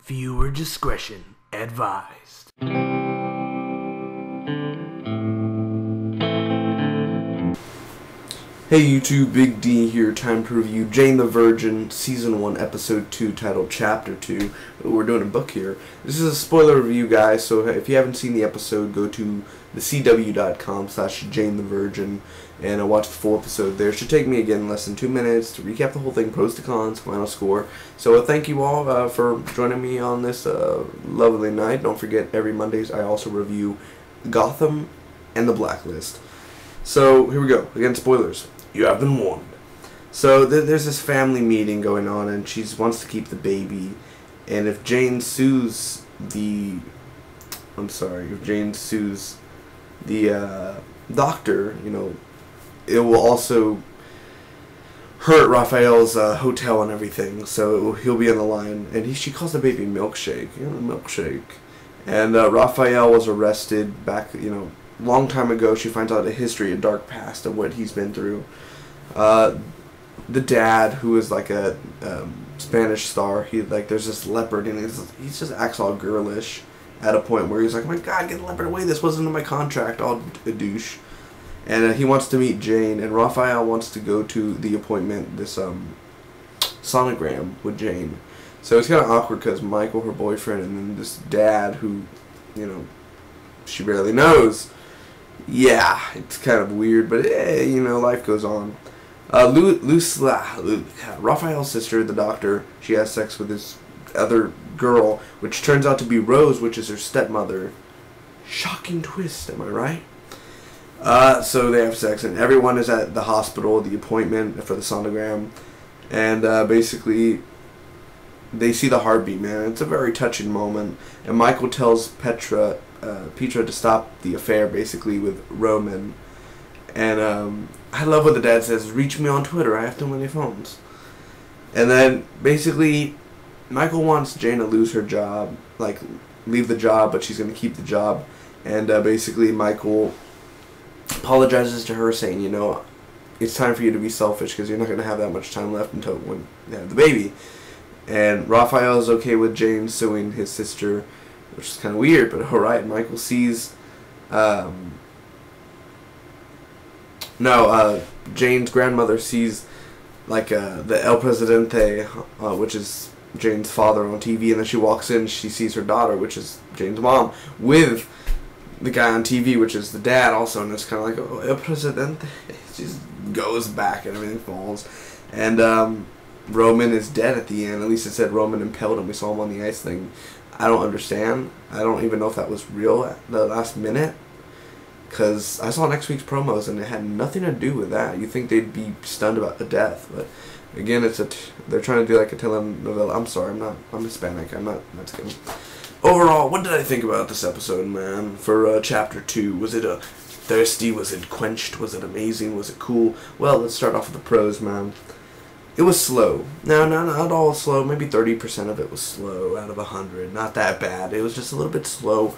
Viewer discretion advised. Hey YouTube, Big D here, time to review Jane the Virgin, Season 1, Episode 2, titled Chapter 2. We're doing a book here. This is a spoiler review, guys, so if you haven't seen the episode, go to thecw.com/Jane the Virgin and watch the full episode there. It should take me, again, less than 2 minutes to recap the whole thing, pros to cons, final score. So thank you all for joining me on this lovely night. Don't forget, every Mondays I also review Gotham and The Blacklist. So, here we go. Again, spoilers. You have been warned. So there's this family meeting going on, and she wants to keep the baby. And if Jane sues the doctor, you know, it will also hurt Raphael's hotel and everything. So he'll be on the line, and she calls the baby Milkshake, Milkshake. And Raphael was arrested back, long time ago. She finds out a history, a dark past of what he's been through. The dad, who is like a Spanish star, there's this leopard, and he just acts all girlish at a point where he's like, "My God, get the leopard away! This wasn't in my contract." All a douche. And he wants to meet Jane, and Raphael wants to go to the appointment, this sonogram with Jane. So it's kind of awkward because Michael, her boyfriend, and then this dad who, she barely knows. Yeah, it's kind of weird, but life goes on. Raphael's sister, the doctor, she has sex with this other girl, which turns out to be Rose, which is her stepmother. Shocking twist, am I right? So they have sex, and everyone is at the hospital, the appointment for the sonogram, and basically they see the heartbeat, man. It's a very touching moment, and Michael tells Petra to stop the affair, basically, with Roman. And I love what the dad says, "Reach me on Twitter, I have too many phones." And then basically Michael wants Jane to lose her job, leave the job, but she's going to keep the job. And basically Michael apologizes to her, saying, it's time for you to be selfish because you're not going to have that much time left until when you have the baby. And Raphael is okay with Jane suing his sister, which is kind of weird, but alright. Michael sees Jane's grandmother sees the El Presidente, which is Jane's father, on TV, and then she walks in, she sees her daughter, which is Jane's mom, with the guy on TV, which is the dad also, and it's kind of like, "Oh, El Presidente." She just goes back and everything falls. And Roman is dead at the end. At least it said Roman impaled him. We saw him on the ice thing. I don't understand. I don't even know if that was real at the last minute, because I saw next week's promos and it had nothing to do with that. You'd think they'd be stunned about the death, but again, they're trying to do like a telenovela. I'm sorry, I'm Hispanic. I'm not Mexican. Overall, what did I think about this episode, man? For Chapter 2, was it thirsty? Was it quenched? Was it amazing? Was it cool? Well, let's start off with the pros, man. It was slow. No, not all slow. Maybe 30% of it was slow out of 100. Not that bad. It was just a little bit slow.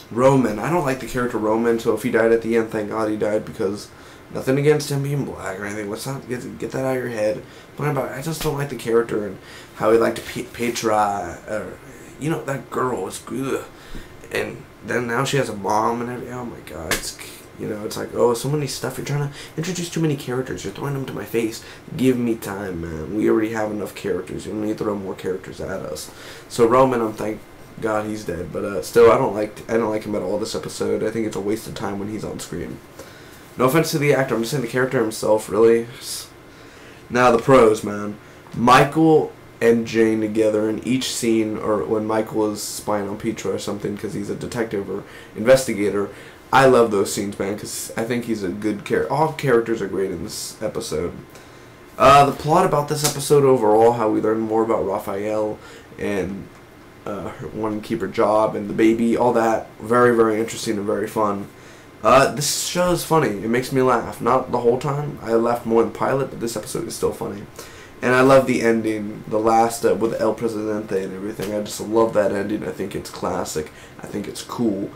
Roman. I don't like the character Roman, so if he died at the end, thank God he died, because nothing against him being black or anything. Let's not get that out of your head. But I just don't like the character and how he liked Petra. That girl is good. And then now she has a mom and everything. Oh my God. It's like, oh, so many stuff. You're trying to introduce too many characters. You're throwing them to my face. Give me time, man. We already have enough characters. You don't need to throw more characters at us. So Roman, thank God he's dead. But still, I don't like him at all this episode. I think it's a waste of time when he's on screen. No offense to the actor. I'm just saying the character himself, really. Now the pros, man. Michael and Jane together in each scene, or when Michael is spying on Petra or something because he's a detective or investigator. I love those scenes, man, because I think he's a good character. All characters are great in this episode. The plot about this episode overall, how we learn more about Raphael and her wanting to keep her job and the baby, all that, very, very interesting and very fun. This show is funny. It makes me laugh. Not the whole time. I laughed more in the pilot, but this episode is still funny. And I love the ending, the last with El Presidente and everything. I just love that ending. I think it's classic. I think it's cool.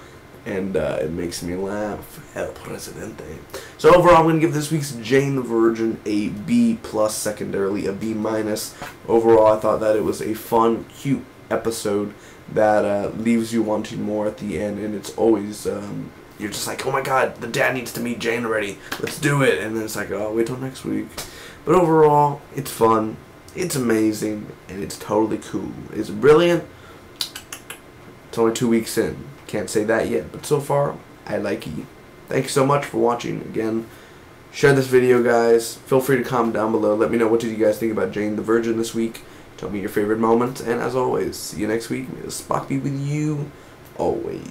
and it makes me laugh. El Presidente. So overall, I'm going to give this week's Jane the Virgin a B+, secondarily a B-. Overall, I thought that it was a fun, cute episode that leaves you wanting more at the end, and it's always, you're just like, oh my god, the dad needs to meet Jane already, let's do it, and then it's like, oh, wait till next week. But overall, it's fun, it's amazing, and it's totally cool. It's brilliant. It's only 2 weeks in. Can't say that yet, but so far, I like it. Thank you so much for watching. Again, share this video, guys. Feel free to comment down below. Let me know what did you guys think about Jane the Virgin this week. Tell me your favorite moments, and as always, see you next week. May the Spock be with you always.